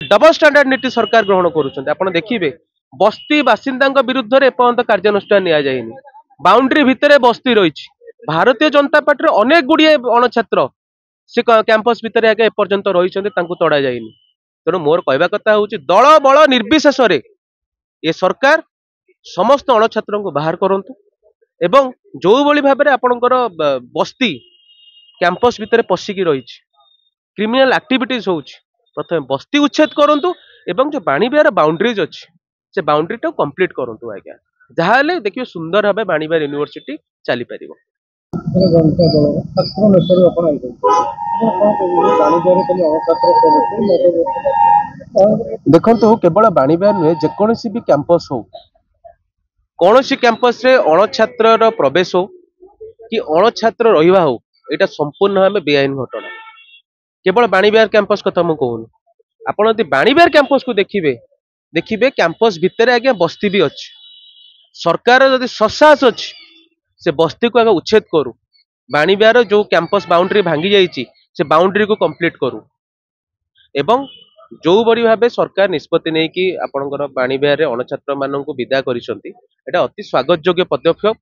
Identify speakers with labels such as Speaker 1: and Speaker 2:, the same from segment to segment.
Speaker 1: Double standard नीति सरकार ग्रहण करुछन्ते आपण देखिबे बस्ती बासिंदा विरुद्ध रे एपर्यंत कार्यानुष्ठान निया जायनि बाउंड्री भितरे बस्ती रही भारतीय जनता पार्टी अनेक गुड़िए अणछात्र से कैंपस भितर आगे एपर्यंत रही तड़ा जाइनि तेणु मोर कहवा कथा हूँ दल बल निर्विशेष ये सरकार समस्त अणछात्र को बाहर करंतु एवं जो भली भाव में आपणकर बस्ती कैंपस भितर पशिकी रही क्रिमिनल एक्टिविटीज हो प्रथम बस्ती उच्छेद करंतु एवं जो बाणीबिहार बाउंड्रीज अच्छी से बाउंड्री टाक कंप्लीट करंतु आज्ञा जहाँ देखिए सुंदर भाव बाणीबिहार यूनिवर्सिटी चली पार देखो केवल बाणीबिहार नुहे जेकोसी भी कैंपस हो कौन सी कैंपस रे अणछात्र प्रवेश हो कि अणछात्र रहा हो यहाँ संपूर्ण भाव बेआईन घटना केवल बाणीबिहार कैंपस कथा मुझे कहूनी आपड़ यदि बाणीबिहार कैंपस को देखिए देखिए कैंपस भितर आज्ञा बस्ती भी अच्छी सरकार जदि ससाहस अच्छी से बस्ती को आगे उच्छेद करू बाणीबिहार जो कैंपस बाउंड्री भांगी जाइए से बाउंड्री को कंप्लीट करू एवं जो बड़ी भाव सरकार निष्पत्ति नहीं कि आपणकर बाणीबिहार अणछात्र मान विदा करिसंती एटा अति स्वागत योग्य पदक्षेप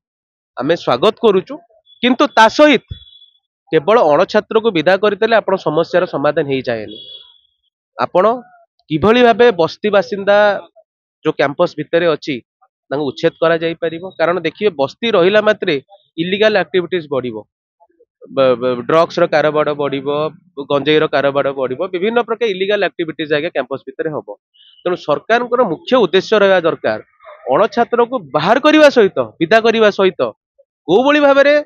Speaker 1: आमे स्वागत करूचु किंतु ता सहित केवल अणछात्र को विदा करदेले आपण समस्यार समाधान हो जाएनि आपण किभली भाबे बस्ती बासिंदा जो कैंपस भितर अच्छी उच्छेद करा जाई परिबो कारण देखिए बस्ती रहिला मात्रे इलीगल एक्टिविटीज बढ़िबो ड्रग्स रो कारोबार बढ़िबो गंजेई रो कारोबार बढ़िबो विभिन्न प्रकार इलीगल एक्टिविटीज आगे कैंपस भितर हबो तेणु सरकार मुख्य उद्देश्य रहा दरकार अणछात्र को बाहर करने सहित विदा करने सहित को भली भाव में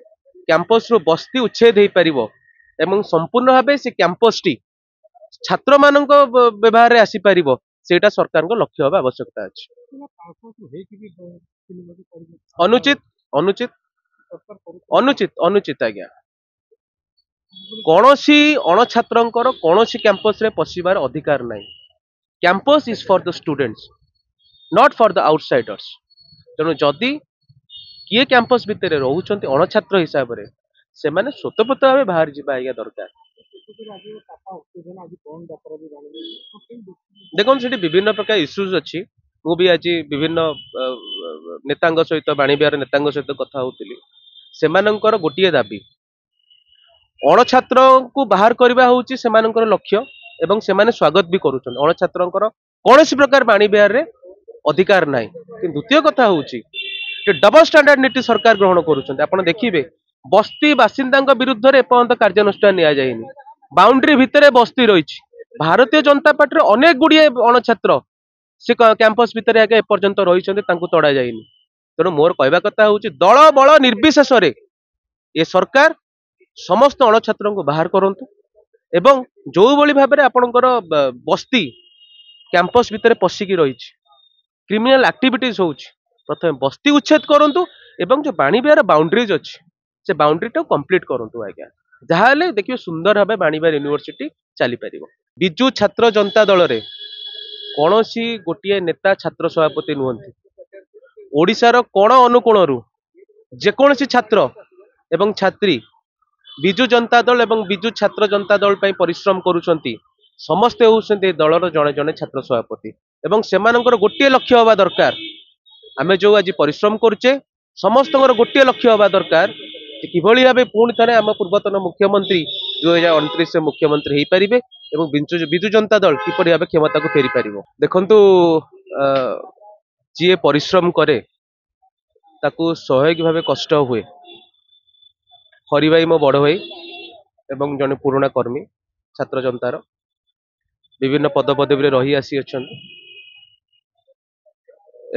Speaker 1: कैंपस रू बस्ती उच्छेद हो पार एवं संपूर्ण भाव से कैंपस टी छात्र मान व्यवहार में आसीपर सेटा सरकार को लक्ष्य होगा आवश्यकता अच्छी अनुचित अनुचित अनुचित अनुचित आज्ञा कौनसी अणछात्रंकर कौनसी कैंपस रे पशिबार अधिकार नहीं campus is for the students not for the outsiders तेणु जदि किए कैंपस भितर रोचंती अणछात्र हिसाब से से माने स्वतःप्रत भाव बाहर जावा आज्ञा दरकार देखो से विभिन्न प्रकार इश्यूज अच्छी मु भी आज विभिन्न नेता सहित बाणीबिहार नेता सहित कथा होती से गोटे दाबी अणछात्र को बाहर करवा होची सेमानकर लक्ष्य एवं सेमाने स्वागत भी करुछन अणछात्रंकर कौन प्रकार बाणीबिहार रे अधिकार नाही कि द्वितीय कथा होची डबल स्टैंडर्ड नीति सरकार ग्रहण करुछन आपण देखिबे बस्ती बासिंदा विरुद्ध रे एपर्यंत कार्यानुष्ठान निया जायनि बाउंड्री भितरे बस्ती रही भारतीय जनता पार्टी अनेक गुड़िए अणछात्र से कैंपस भितर आगे एपर्यंत रही तड़ा जाइनि तेणु मोर कहवा कथा हूँ दल बल निर्विशेष ये सरकार समस्त अणछात्र को बाहर करंतु एवं जो भली भाव में आपणकर बस्ती कैंपस भितर पशिकी रही क्रिमिनल एक्टिविटीज हो प्रथम बस्ती उच्छेद करंतु एवं जो बाणीबिहार बाउंड्रीज अच्छी से बाउंड्री टाक कंप्लीट करंतु आज्ञा जहाँ देखिए सुंदर भाव बाणीबिहार यूनिवर्सिटी चली पार विजु छात्र जनता दल रे कौनसी गोटे नेता छात्र सभापति नुहंती ओडिशार कोण अनुकोण जेकोसी छात्र एवं छात्री विजु जनता दल एवं विजु छात्र जनता दल पर परिश्रम करुछंती समस्ते होउछंती दलर जड़े जड़े छात्र सभापति एवं सेमानंकर गोटे लक्ष्य हवा दरकार आमे जो आज परिश्रम करुचे समस्त गोटे लक्ष्य हवा दरकार किभली भाव पुणी थे आम पूर्वतन मुख्यमंत्री 2029 मुख्यमंत्री हो पारे और विजु जनता दल किपरि भाव क्षमता को फेरी पार देखु जी परिश्रम करे ताकू सहयोगी भाव कष्ट हुए हरि भाई मो बड़ भाई एवं जने पुराणा कर्मी छात्र जनतार विभिन्न पद पदवी रही आसी अच्छा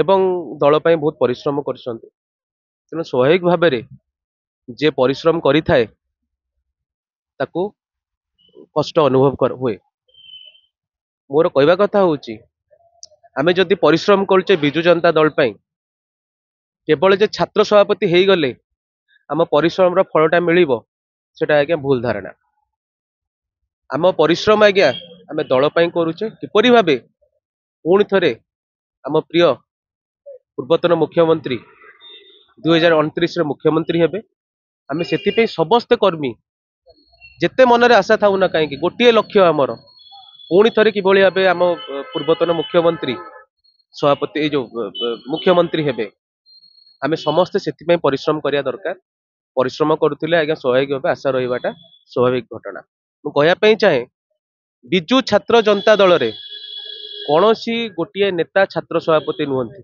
Speaker 1: एवं दल पर बहुत परिश्रम कर स्वाभाविक भाव में जे परिश्रम करि थाए ताकू कष्ट अनुभव हुए मोर कहवा कथा हूँ आमे जदि परिश्रम करुचे विजु जनता दल पाई केवल जे छात्र सभापति हो गले आम परिश्रम फलटा मिलिबो सेटा आज्ञा भूल धारणा आम परिश्रम आज्ञा आम दल पाई करुचे किपरि भाबे पुणी थरे आम प्रिय पूर्वतन मुख्यमंत्री 2029 मुख्यमंत्री हेबे आम से समस्त कर्मी जेते मनरे आशा था ना कहीं गोटे लक्ष्य आमर पुणी थे कि भाव आम पूर्वतन मुख्यमंत्री सभापति जो मुख्यमंत्री हेबे आमे समस्ते से परिश्रम करिया दरकार परिश्रम करुले आज्ञा स्वाभाविक भाव आशा रहा स्वाभाविक घटना मुझे चाहे विजु छात्र जनता दल रे कौन सी गोटे नेता छात्र सभापति नुहति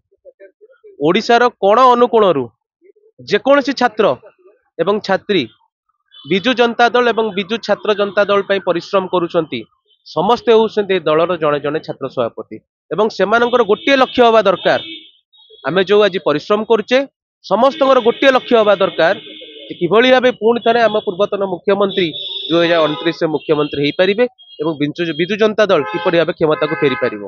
Speaker 1: ओडिशार कोण अनुकोण जेकोसी छात्र एवं छात्री विजु जनता दल एवं विजु छात्र जनता दल पर परिश्रम करुछंती समस्ते होउछंती दलर जड़े जड़े छात्र सभापति एवं सेमानंकर गोटे लक्ष्य हवा दरकार आमे जो आज परिश्रम करुचे समस्त गोटे लक्ष्य हवा दरकार किभली भाव पुणी थे आम पूर्वतन मुख्यमंत्री 2029 मुख्यमंत्री हो पारे और विजु जनता दल किपरि भाव क्षमता को फेरी पारिबो।